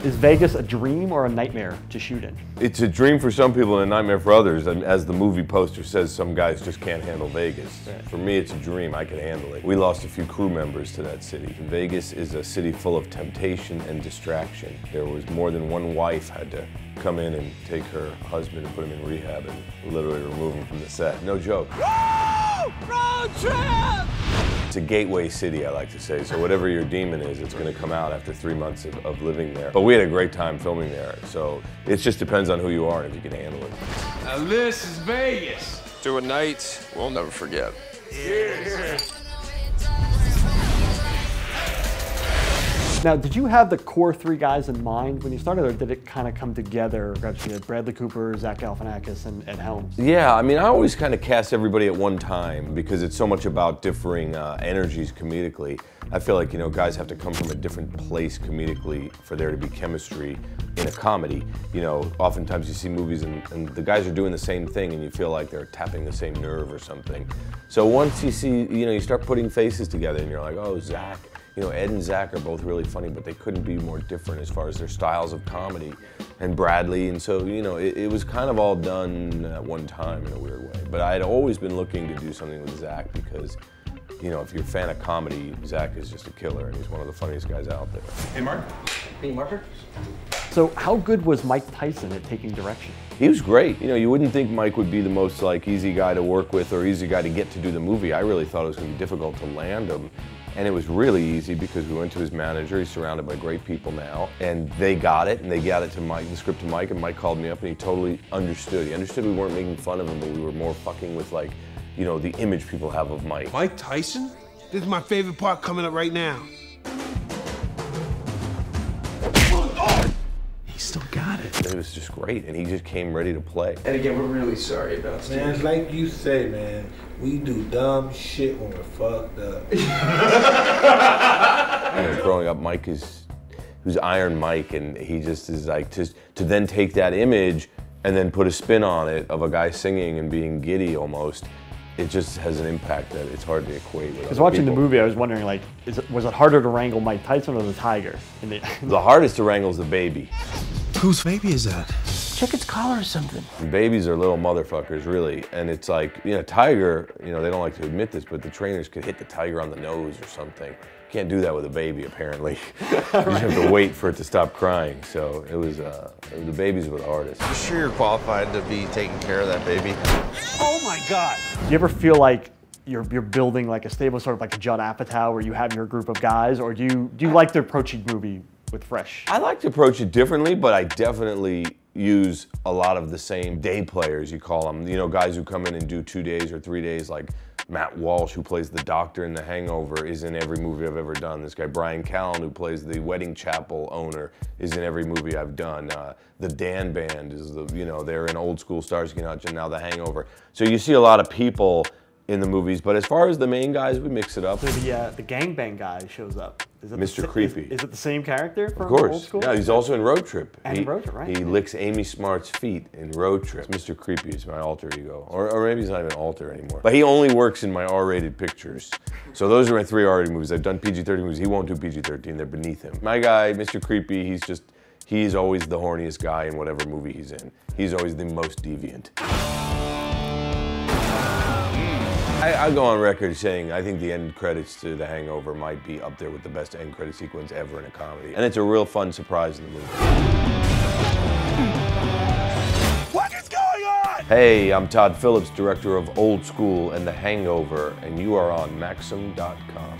Is Vegas a dream or a nightmare to shoot in? It's a dream for some people and a nightmare for others. And as the movie poster says, some guys just can't handle Vegas. Right. For me, it's a dream. I can handle it. We lost a few crew members to that city. Vegas is a city full of temptation and distraction. There was more than one wife had to come in and take her husband and put him in rehab and literally remove him from the set. No joke. Woo! Road trip! It's a gateway city, I like to say, so whatever your demon is, it's going to come out after 3 months of living there. But we had a great time filming there, so it just depends on who you are and if you can handle it. Now this is Vegas. To a night we'll never forget. Cheers. Now, did you have the core 3 guys in mind when you started, or did it kind of come together? You had Bradley Cooper, Zach Galifianakis, and Ed Helms. Yeah, I mean, I always kind of cast everybody at one time because it's so much about differing energies comedically. I feel like, you know, guys have to come from a different place comedically for there to be chemistry in a comedy. You know, oftentimes you see movies and the guys are doing the same thing and you feel like they're tapping the same nerve or something. So once you see, you know, you start putting faces together and you're like, oh, Zach. You know, Ed and Zach are both really funny, but they couldn't be more different as far as their styles of comedy. And Bradley, and so, you know, it was kind of all done at one time in a weird way. But I had always been looking to do something with Zach because, you know, if you're a fan of comedy, Zach is just a killer and he's one of the funniest guys out there. Hey, Mark. Hey, Marker. So how good was Mike Tyson at taking direction? He was great. You know, you wouldn't think Mike would be the most like easy guy to work with or easy guy to get to do the movie. I really thought it was going to be difficult to land him. And it was really easy because we went to his manager. He's surrounded by great people now. And they got it, and they got it to Mike, the script to Mike, and Mike called me up and he totally understood. He understood we weren't making fun of him, but we were more fucking with, like, you know, the image people have of Mike. Mike Tyson? This is my favorite part coming up right now. He still got it. It was just great, and he just came ready to play. And again, we're really sorry about Steve. Man, like you say, man, we do dumb shit when we're fucked up. You know, growing up, Mike who's Iron Mike, and he just is like, to then take that image and then put a spin on it of a guy singing and being giddy almost, it just has an impact that it's hard to equate with. Because watching the movie, I was wondering, like, was it harder to wrangle Mike Tyson or the tiger? The hardest to wrangle is the baby. Whose baby is that? Check its collar or something. Babies are little motherfuckers, really. And it's like, you know, tiger, you know, they don't like to admit this, but the trainers could hit the tiger on the nose or something. Can't do that with a baby, apparently. You just have to wait for it to stop crying. So it was, the babies were the hardest. I'm sure you're qualified to be taking care of that baby. Oh my God. Do you ever feel like you're building like a stable, sort of like a Judd Apatow, where you have your group of guys, or do you like to approach each movie with fresh? I like to approach it differently, but I definitely use a lot of the same day players, you call them. You know, guys who come in and do 2 days or 3 days, like Matt Walsh, who plays the doctor in The Hangover, is in every movie I've ever done. This guy, Brian Callen, who plays the wedding chapel owner, is in every movie I've done. The Dan Band is you know, they're in Old School, Starsky & Hutch, and now The Hangover. So you see a lot of people in the movies, but as far as the main guys, we mix it up. So the gangbang guy shows up. Is it Mr. Creepy. Is it the same character from Of course. Old School? Yeah, he's also in Road Trip. And Road Trip, right? He licks Amy Smart's feet in Road Trip. Mr. Creepy is my alter ego. Or maybe he's not even alter anymore. But he only works in my R-rated pictures. So those are my 3 R-rated movies. I've done PG-13 movies. He won't do PG-13. They're beneath him. My guy, Mr. Creepy, he's always the horniest guy in whatever movie he's in. He's always the most deviant. I go on record saying I think the end credits to The Hangover might be up there with the best end credit sequence ever in a comedy. And it's a real fun surprise in the movie. What is going on? Hey, I'm Todd Phillips, director of Old School and The Hangover, and you are on Maxim.com.